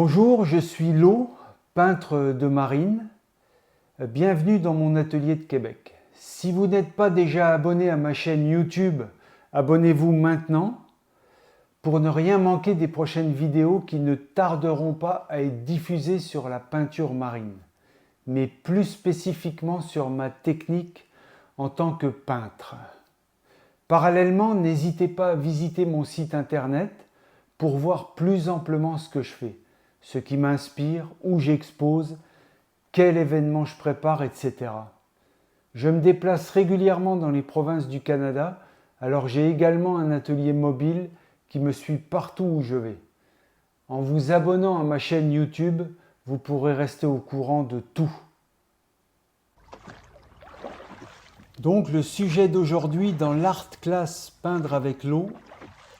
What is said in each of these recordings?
Bonjour, je suis Lo, peintre de marine. Bienvenue dans mon atelier de Québec. Si vous n'êtes pas déjà abonné à ma chaîne YouTube, abonnez-vous maintenant pour ne rien manquer des prochaines vidéos qui ne tarderont pas à être diffusées sur la peinture marine, mais plus spécifiquement sur ma technique en tant que peintre. Parallèlement, n'hésitez pas à visiter mon site internet pour voir plus amplement ce que je fais, ce qui m'inspire, où j'expose, quel événement je prépare, etc. Je me déplace régulièrement dans les provinces du Canada, alors j'ai également un atelier mobile qui me suit partout où je vais. En vous abonnant à ma chaîne YouTube, vous pourrez rester au courant de tout. Donc le sujet d'aujourd'hui dans l'Art Class Peindre avec l'eau,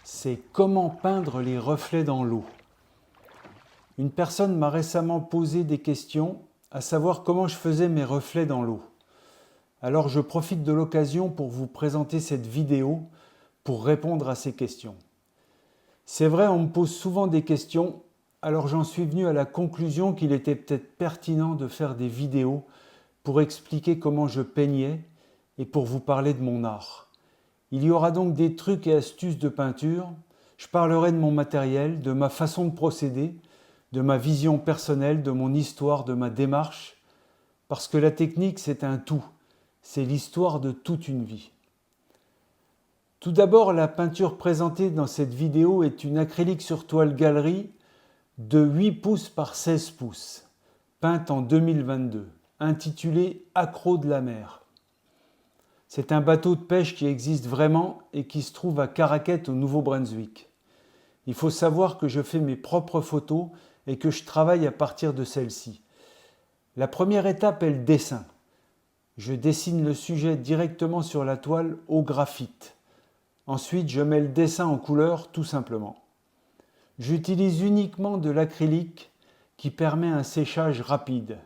c'est comment peindre les reflets dans l'eau. Une personne m'a récemment posé des questions, à savoir comment je faisais mes reflets dans l'eau. Alors je profite de l'occasion pour vous présenter cette vidéo pour répondre à ces questions. C'est vrai, on me pose souvent des questions, alors j'en suis venu à la conclusion qu'il était peut-être pertinent de faire des vidéos pour expliquer comment je peignais et pour vous parler de mon art. Il y aura donc des trucs et astuces de peinture, je parlerai de mon matériel, de ma façon de procéder, de ma vision personnelle, de mon histoire, de ma démarche, parce que la technique c'est un tout, c'est l'histoire de toute une vie. Tout d'abord, la peinture présentée dans cette vidéo est une acrylique sur toile galerie de 8 pouces par 16 pouces, peinte en 2022, intitulée Accros de la mer. C'est un bateau de pêche qui existe vraiment et qui se trouve à Caraquet au Nouveau-Brunswick. Il faut savoir que je fais mes propres photos et que je travaille à partir de celles-ci. La première étape est le dessin. Je dessine le sujet directement sur la toile au graphite. Ensuite, je mets le dessin en couleur tout simplement. J'utilise uniquement de l'acrylique qui permet un séchage rapide.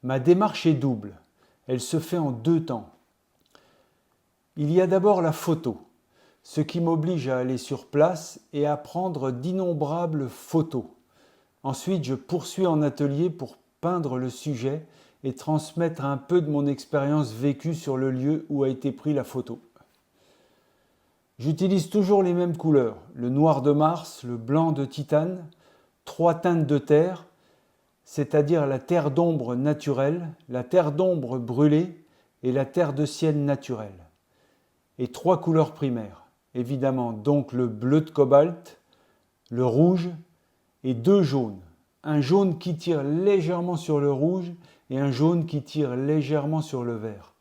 Ma démarche est double. Elle se fait en deux temps. Il y a d'abord la photo, ce qui m'oblige à aller sur place et à prendre d'innombrables photos. Ensuite, je poursuis en atelier pour peindre le sujet et transmettre un peu de mon expérience vécue sur le lieu où a été prise la photo. J'utilise toujours les mêmes couleurs, le noir de Mars, le blanc de titane, 3 teintes de terre, c'est-à-dire la terre d'ombre naturelle, la terre d'ombre brûlée et la terre de ciel naturelle. Et 3 couleurs primaires, évidemment donc le bleu de cobalt, le rouge et 2 jaunes. Un jaune qui tire légèrement sur le rouge et un jaune qui tire légèrement sur le vert.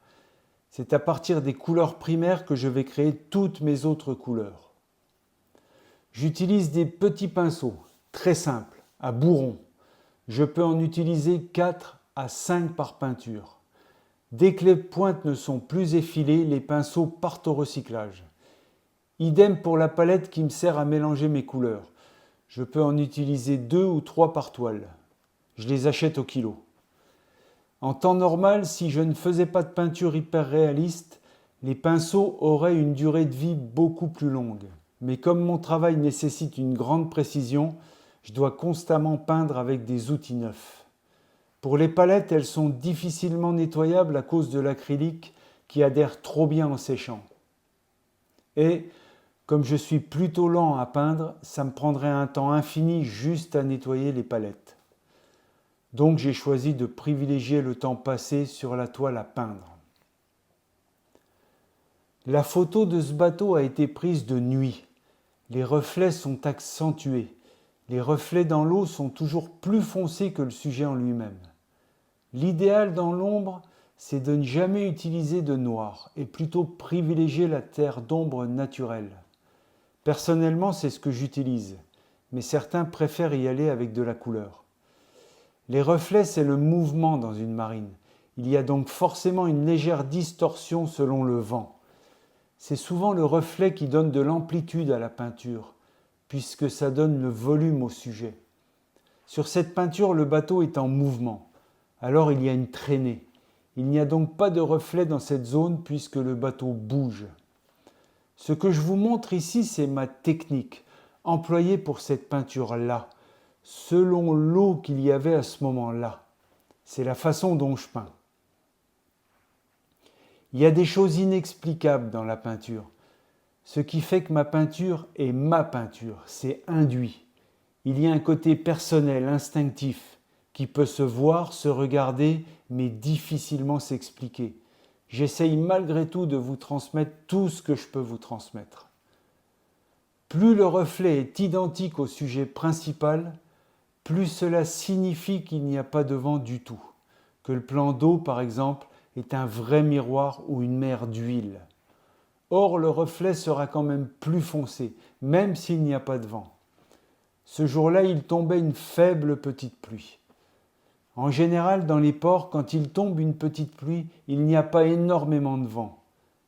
C'est à partir des couleurs primaires que je vais créer toutes mes autres couleurs. J'utilise des petits pinceaux, très simples, à bourron. Je peux en utiliser 4 à 5 par peinture. Dès que les pointes ne sont plus effilées, les pinceaux partent au recyclage. Idem pour la palette qui me sert à mélanger mes couleurs. Je peux en utiliser 2 ou 3 par toile. Je les achète au kilo. En temps normal, si je ne faisais pas de peinture hyper réaliste, les pinceaux auraient une durée de vie beaucoup plus longue. Mais comme mon travail nécessite une grande précision, je dois constamment peindre avec des outils neufs. Pour les palettes, elles sont difficilement nettoyables à cause de l'acrylique qui adhère trop bien en séchant. Et comme je suis plutôt lent à peindre, ça me prendrait un temps infini juste à nettoyer les palettes. Donc j'ai choisi de privilégier le temps passé sur la toile à peindre. La photo de ce bateau a été prise de nuit. Les reflets sont accentués. Les reflets dans l'eau sont toujours plus foncés que le sujet en lui-même. L'idéal dans l'ombre, c'est de ne jamais utiliser de noir et plutôt privilégier la terre d'ombre naturelle. Personnellement, c'est ce que j'utilise, mais certains préfèrent y aller avec de la couleur. Les reflets, c'est le mouvement dans une marine. Il y a donc forcément une légère distorsion selon le vent. C'est souvent le reflet qui donne de l'amplitude à la peinture, puisque ça donne le volume au sujet. Sur cette peinture, le bateau est en mouvement, alors il y a une traînée. Il n'y a donc pas de reflet dans cette zone puisque le bateau bouge. Ce que je vous montre ici, c'est ma technique, employée pour cette peinture-là. selon l'eau qu'il y avait à ce moment-là. C'est la façon dont je peins. Il y a des choses inexplicables dans la peinture. Ce qui fait que ma peinture est ma peinture, c'est induit. Il y a un côté personnel, instinctif, qui peut se voir, se regarder, mais difficilement s'expliquer. J'essaye malgré tout de vous transmettre tout ce que je peux vous transmettre. Plus le reflet est identique au sujet principal, plus cela signifie qu'il n'y a pas de vent du tout, que le plan d'eau, par exemple, est un vrai miroir ou une mer d'huile. Or, le reflet sera quand même plus foncé, même s'il n'y a pas de vent. Ce jour-là, il tombait une faible petite pluie. En général, dans les ports, quand il tombe une petite pluie, il n'y a pas énormément de vent.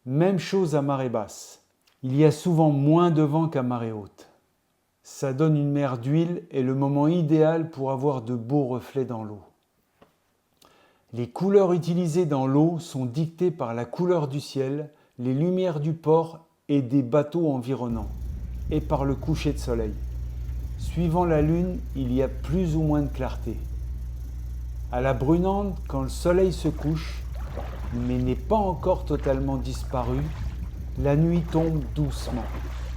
Même chose à marée basse. Il y a souvent moins de vent qu'à marée haute. Ça donne une mer d'huile et le moment idéal pour avoir de beaux reflets dans l'eau. Les couleurs utilisées dans l'eau sont dictées par la couleur du ciel, les lumières du port et des bateaux environnants, et par le coucher de soleil. Suivant la lune, il y a plus ou moins de clarté. À la brunante, quand le soleil se couche, mais n'est pas encore totalement disparu, la nuit tombe doucement.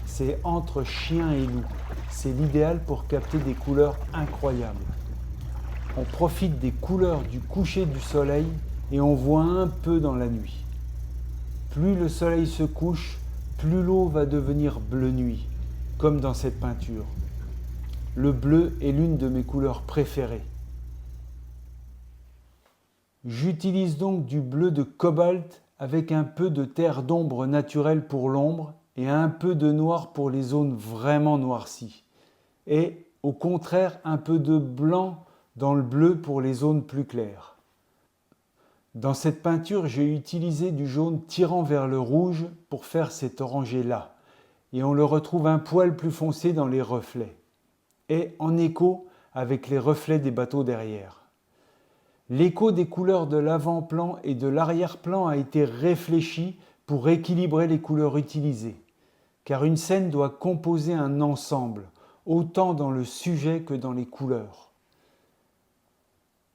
C'est entre chien et loup. C'est l'idéal pour capter des couleurs incroyables. On profite des couleurs du coucher du soleil et on voit un peu dans la nuit. Plus le soleil se couche, plus l'eau va devenir bleu nuit, comme dans cette peinture. Le bleu est l'une de mes couleurs préférées. J'utilise donc du bleu de cobalt avec un peu de terre d'ombre naturelle pour l'ombre et un peu de noir pour les zones vraiment noircies. Et au contraire, un peu de blanc dans le bleu pour les zones plus claires. Dans cette peinture, j'ai utilisé du jaune tirant vers le rouge pour faire cet orangé-là. Et on le retrouve un poil plus foncé dans les reflets. Et en écho avec les reflets des bateaux derrière. L'écho des couleurs de l'avant-plan et de l'arrière-plan a été réfléchi pour équilibrer les couleurs utilisées. Car une scène doit composer un ensemble, autant dans le sujet que dans les couleurs.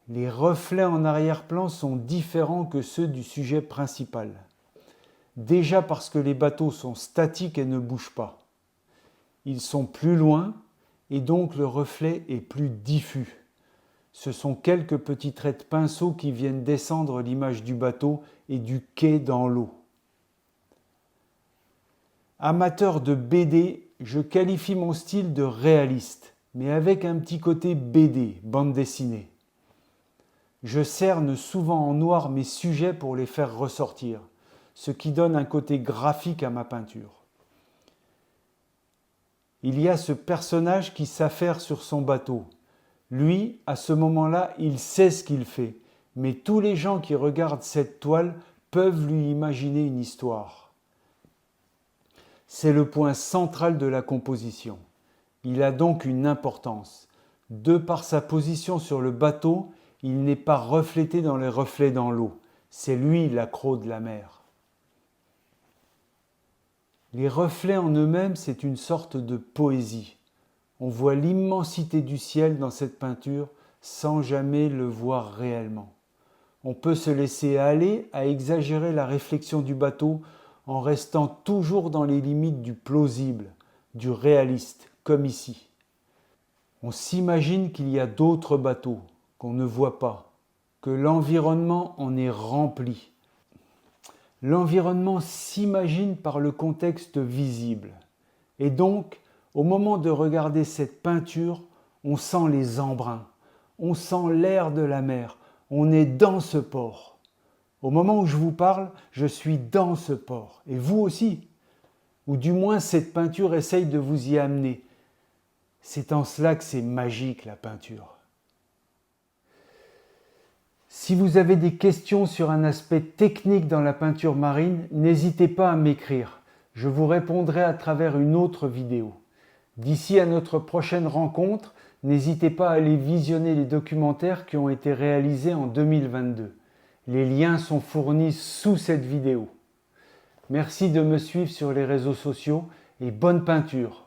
Les reflets en arrière-plan sont différents que ceux du sujet principal. Déjà parce que les bateaux sont statiques et ne bougent pas. Ils sont plus loin et donc le reflet est plus diffus. Ce sont quelques petits traits de pinceau qui viennent descendre l'image du bateau et du quai dans l'eau. Amateur de BD, je qualifie mon style de réaliste, mais avec un petit côté BD, bande dessinée. Je cerne souvent en noir mes sujets pour les faire ressortir, ce qui donne un côté graphique à ma peinture. Il y a ce personnage qui s'affaire sur son bateau. Lui, à ce moment-là, il sait ce qu'il fait, mais tous les gens qui regardent cette toile peuvent lui imaginer une histoire. C'est le point central de la composition. Il a donc une importance. De par sa position sur le bateau, il n'est pas reflété dans les reflets dans l'eau. C'est lui l'accroc de la mer. Les reflets en eux-mêmes, c'est une sorte de poésie. On voit l'immensité du ciel dans cette peinture sans jamais le voir réellement. On peut se laisser aller à exagérer la réflexion du bateau en restant toujours dans les limites du plausible, du réaliste, comme ici. On s'imagine qu'il y a d'autres bateaux qu'on ne voit pas, que l'environnement en est rempli. L'environnement s'imagine par le contexte visible. Et donc, au moment de regarder cette peinture, on sent les embruns, on sent l'air de la mer, on est dans ce port. Au moment où je vous parle, je suis dans ce port, et vous aussi. Ou du moins cette peinture essaye de vous y amener. C'est en cela que c'est magique la peinture. Si vous avez des questions sur un aspect technique dans la peinture marine, n'hésitez pas à m'écrire. Je vous répondrai à travers une autre vidéo. D'ici à notre prochaine rencontre, n'hésitez pas à aller visionner les documentaires qui ont été réalisés en 2022. Les liens sont fournis sous cette vidéo. Merci de me suivre sur les réseaux sociaux et bonne peinture!